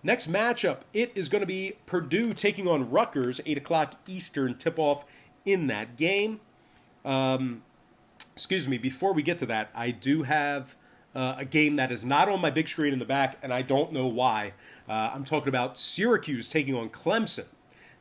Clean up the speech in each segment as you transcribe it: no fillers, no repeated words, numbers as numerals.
Next matchup, it is going to be Purdue taking on Rutgers, 8 o'clock Eastern tip-off in that game. Before we get to that, I do have a game that is not on my big screen in the back, and I don't know why. I'm talking about Syracuse taking on Clemson,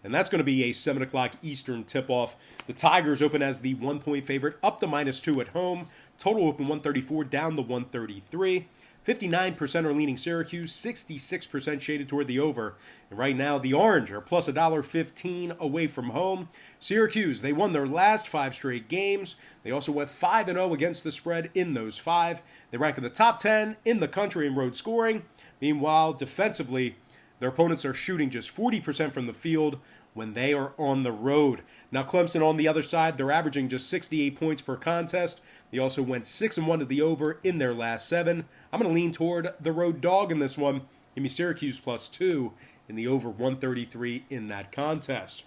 and that's going to be a 7 o'clock Eastern tip-off. The Tigers open as the 1-point favorite, up to -2 at home. Total open 134, down to 133. 59% are leaning Syracuse, 66% shaded toward the over. And right now, the Orange are plus $1.15 away from home. Syracuse, they won their last 5 straight games. They also went 5-0 against the spread in those 5. They rank in the top 10 in the country in road scoring. Meanwhile, defensively, their opponents are shooting just 40% from the field when they are on the road. Now, Clemson on the other side, they're averaging just 68 points per contest. They also went 6-1 to the over in their last 7. I'm going to lean toward the road dog in this one. Give me Syracuse +2 in the over 133 in that contest.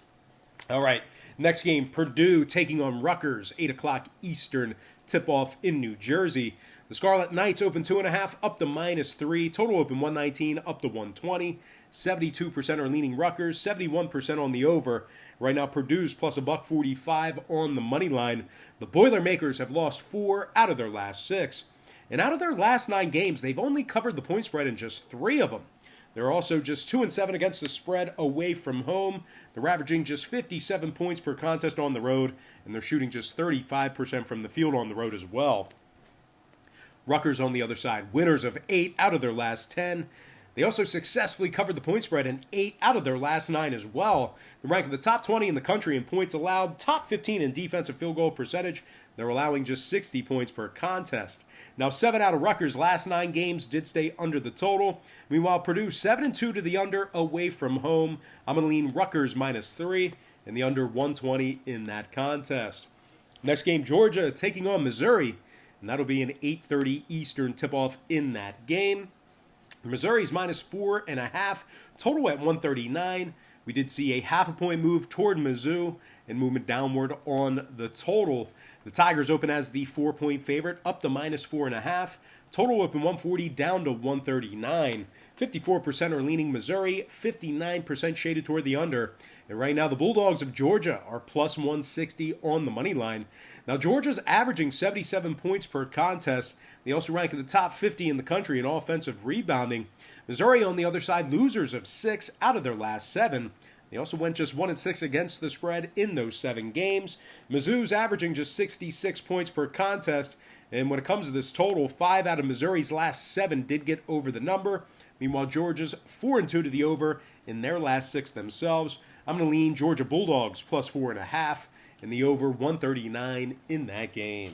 All right, next game, Purdue taking on Rutgers, 8 o'clock Eastern tip-off in New Jersey. The Scarlet Knights open 2.5, up to -3. Total open 119, up to 120. 72% are leaning Rutgers, 71% on the over. Right now, Purdue's plus $1.45 on the money line. The Boilermakers have lost 4 out of their last 6. And out of their last 9 games, they've only covered the point spread in just 3 of them. They're also just 2-7 against the spread away from home. They're averaging just 57 points per contest on the road, and they're shooting just 35% from the field on the road as well. Rutgers on the other side, winners of 8 out of their last 10. They also successfully covered the point spread in 8 out of their last 9 as well. They're ranked in the top 20 in the country in points allowed, top 15 in defensive field goal percentage. They're allowing just 60 points per contest. Now, 7 out of Rutgers' last 9 games did stay under the total. Meanwhile, Purdue 7-2 to the under away from home. I'm going to lean Rutgers -3 and the under 120 in that contest. Next game, Georgia taking on Missouri, and that'll be an 8:30 Eastern tip-off in that game. Missouri's -4.5, total at 139. We did see a half a point move toward Mizzou and movement downward on the total. The Tigers open as the 4-point favorite, up to -4.5. Total open 140, down to 139. 54% are leaning Missouri, 59% shaded toward the under. And right now, the Bulldogs of Georgia are plus 160 on the money line. Now, Georgia's averaging 77 points per contest. They also rank in the top 50 in the country in offensive rebounding. Missouri, on the other side, losers of 6 out of their last 7. They also went just 1-6 against the spread in those 7 games. Mizzou's averaging just 66 points per contest. And when it comes to this total, 5 out of Missouri's last 7 did get over the number. Meanwhile, Georgia's 4-2 to the over in their last 6 themselves. I'm going to lean Georgia Bulldogs +4.5 and the over 139 in that game.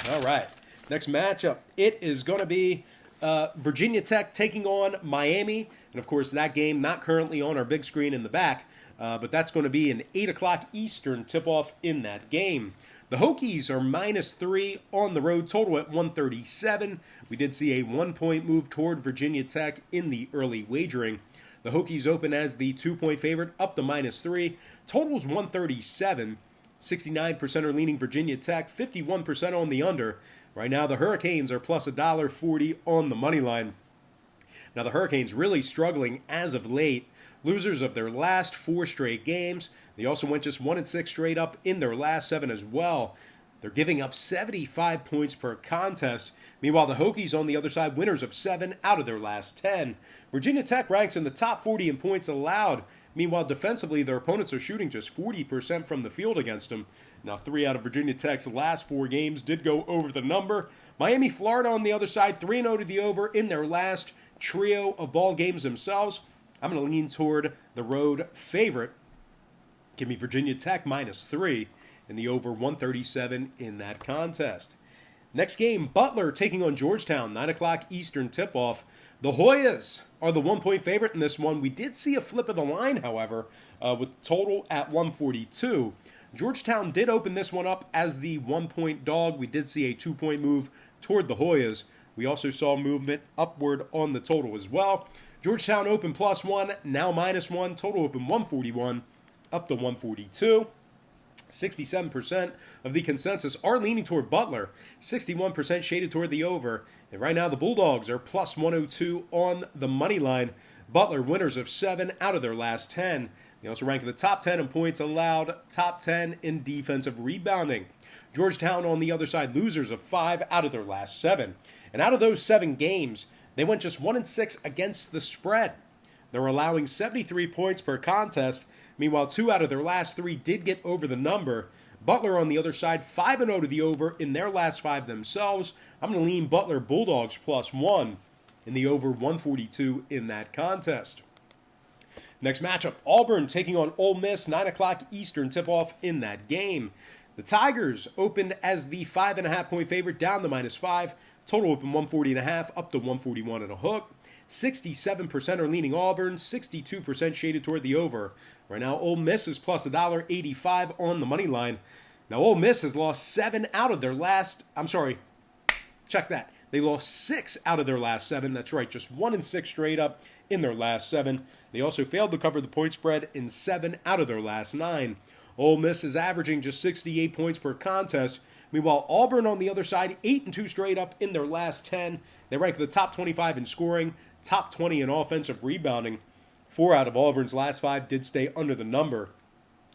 All right, next matchup, it is going to be Virginia Tech taking on Miami. And, of course, that game not currently on our big screen in the back, but that's going to be an 8 o'clock Eastern tip-off in that game. The Hokies are -3 on the road, total at 137. We did see a 1-point move toward Virginia Tech in the early wagering. The Hokies open as the 2-point favorite, up to -3. Total's 137. 69% are leaning Virginia Tech, 51% on the under. Right now, the Hurricanes are plus $1.40 on the money line. Now, the Hurricanes really struggling as of late. Losers of their last 4 straight games. They also went just 1-6 straight up in their last 7 as well. They're giving up 75 points per contest. Meanwhile, the Hokies on the other side, winners of 7 out of their last 10. Virginia Tech ranks in the top 40 in points allowed. Meanwhile, defensively, their opponents are shooting just 40% from the field against them. Now, 3 out of Virginia Tech's last 4 games did go over the number. Miami, Florida on the other side, 3-0 to the over in their last trio of ball games themselves. I'm going to lean toward the road favorite. Give me Virginia Tech -3 and the over 137 in that contest. Next game, Butler taking on Georgetown, 9 o'clock Eastern tip-off. The Hoyas are the 1-point favorite in this one. We did see a flip of the line, however, with total at 142. Georgetown did open this one up as the 1-point dog. We did see a 2-point move toward the Hoyas. We also saw movement upward on the total as well. Georgetown open +1, now -1. Total open 141, up to 142. 67% of the consensus are leaning toward Butler, 61% shaded toward the over. And right now the Bulldogs are plus 102 on the money line. Butler winners of 7 out of their last 10. They also rank in the top 10 in points allowed, top 10 in defensive rebounding. Georgetown on the other side, losers of 5 out of their last 7. And out of those 7 games, they went just 1-6 against the spread. They're allowing 73 points per contest. Meanwhile, 2 out of their last 3 did get over the number. Butler on the other side, 5-0 to the over in their last 5 themselves. I'm going to lean Butler Bulldogs plus 1 in the over 142 in that contest. Next matchup, Auburn taking on Ole Miss, 9 o'clock Eastern tip-off in that game. The Tigers opened as the 5.5-point favorite, down to -5. Total open 140.5, up to 141 and a hook. 67% are leaning Auburn, 62% shaded toward the over. Right now, Ole Miss is plus $1.85 on the money line. Now, Ole Miss has lost 7 out of their last, check that. They lost 6 out of their last 7. That's right, just 1-6 straight up in their last 7. They also failed to cover the point spread in 7 out of their last 9. Ole Miss is averaging just 68 points per contest. Meanwhile, Auburn on the other side, 8-2 straight up in their last 10. They rank the top 25 in scoring, top 20 in offensive rebounding. 4 out of Auburn's last 5 did stay under the number.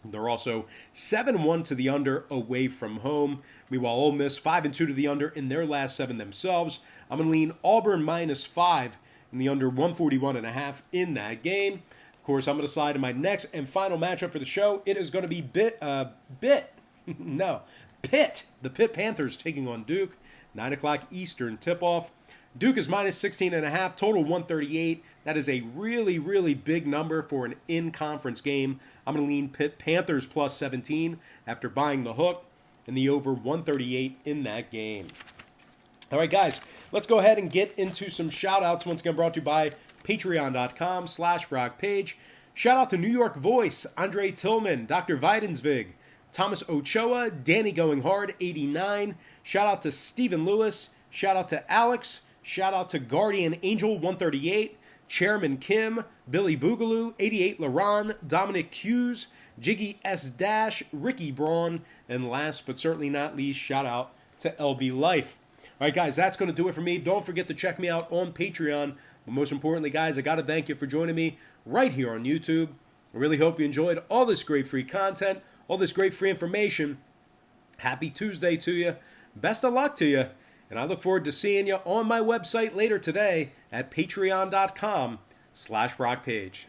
They're also 7-1 to the under away from home. Meanwhile, Ole Miss 5-2 to the under in their last 7 themselves. I'm going to lean Auburn -5 in the under 141.5 in that game. Of course, I'm going to slide to my next and final matchup for the show. It is going to be Pitt. The Pitt Panthers taking on Duke. 9 o'clock Eastern tip-off. Duke is -16.5, total 138. That is a really, really big number for an in-conference game. I'm going to lean Pitt Panthers plus 17 after buying the hook and the over 138 in that game. All right, guys, let's go ahead and get into some shout-outs. Once again, brought to you by patreon.com/BrockPage. Shout out to New York Voice, Andre Tillman, Dr. Vidensvig, Thomas Ochoa, Danny Going Hard, 89. Shout out to Stephen Lewis. Shout out to Alex. Shout out to Guardian Angel 138, Chairman Kim, Billy Boogaloo, 88 Laron, Dominic Hughes, Jiggy S. Dash, Ricky Braun, and last but certainly not least, shout out to LB Life. All right, guys, that's going to do it for me. Don't forget to check me out on Patreon. But most importantly, guys, I got to thank you for joining me right here on YouTube. I really hope you enjoyed all this great free content, all this great free information. Happy Tuesday to you. Best of luck to you. And I look forward to seeing you on my website later today at patreon.com/BrockPage.